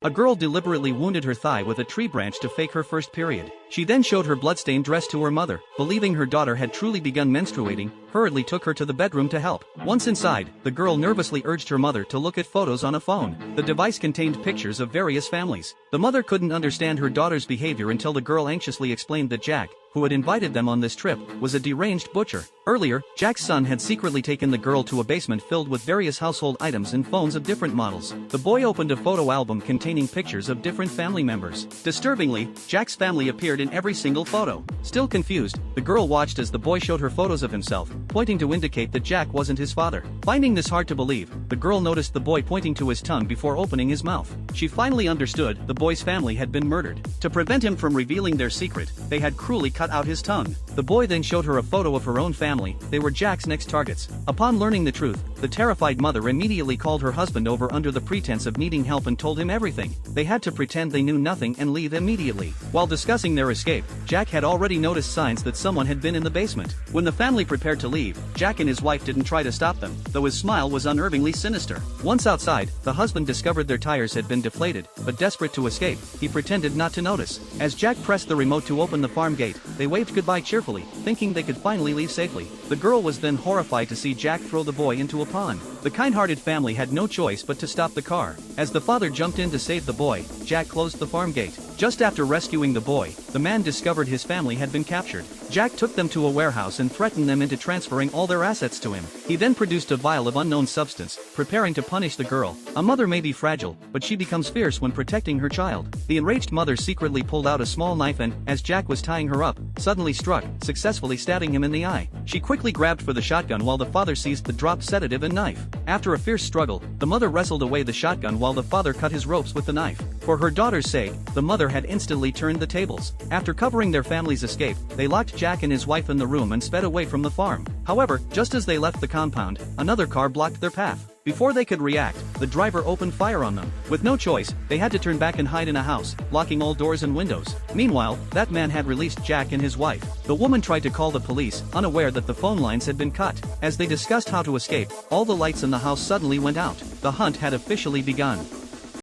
A girl deliberately wounded her thigh with a tree branch to fake her first period. She then showed her bloodstained dress to her mother, believing her daughter had truly begun menstruating, hurriedly took her to the bedroom to help. Once inside, the girl nervously urged her mother to look at photos on a phone. The device contained pictures of various families. The mother couldn't understand her daughter's behavior until the girl anxiously explained that Jack, who had invited them on this trip, was a deranged butcher. Earlier, Jack's son had secretly taken the girl to a basement filled with various household items and phones of different models. The boy opened a photo album containing pictures of different family members. Disturbingly, Jack's family appeared in every single photo. Still confused, the girl watched as the boy showed her photos of himself, pointing to indicate that Jack wasn't his father. Finding this hard to believe, the girl noticed the boy pointing to his tongue before opening his mouth. She finally understood the boy's family had been murdered. To prevent him from revealing their secret, they had cruelly cut out his tongue. The boy then showed her a photo of her own family. They were Jack's next targets. Upon learning the truth, the terrified mother immediately called her husband over under the pretense of needing help and told him everything. They had to pretend they knew nothing and leave immediately. While discussing their escape, Jack had already noticed signs that someone had been in the basement. When the family prepared to leave, Jack and his wife didn't try to stop them, though his smile was unnervingly sinister. Once outside, the husband discovered their tires had been deflated, but desperate to escape, he pretended not to notice. As Jack pressed the remote to open the farm gate, they waved goodbye cheerfully, thinking they could finally leave safely. The girl was then horrified to see Jack throw the boy into a pond. The kind-hearted family had no choice but to stop the car. As the father jumped in to save the boy, Jack closed the farm gate. Just after rescuing the boy, the man discovered his family had been captured. Jack took them to a warehouse and threatened them into transferring all their assets to him. He then produced a vial of unknown substance, preparing to punish the girl. A mother may be fragile, but she becomes fierce when protecting her child. The enraged mother secretly pulled out a small knife and, as Jack was tying her up, suddenly struck, successfully stabbing him in the eye. She quickly grabbed for the shotgun while the father seized the dropped sedative and knife. After a fierce struggle, the mother wrestled away the shotgun while the father cut his ropes with the knife. For her daughter's sake, the mother had instantly turned the tables. After covering their family's escape, they locked Jack and his wife in the room and sped away from the farm. However, just as they left the compound, another car blocked their path. Before they could react, the driver opened fire on them. With no choice, they had to turn back and hide in a house, locking all doors and windows. Meanwhile, that man had released Jack and his wife. The woman tried to call the police, unaware that the phone lines had been cut. As they discussed how to escape, all the lights in the house suddenly went out. The hunt had officially begun.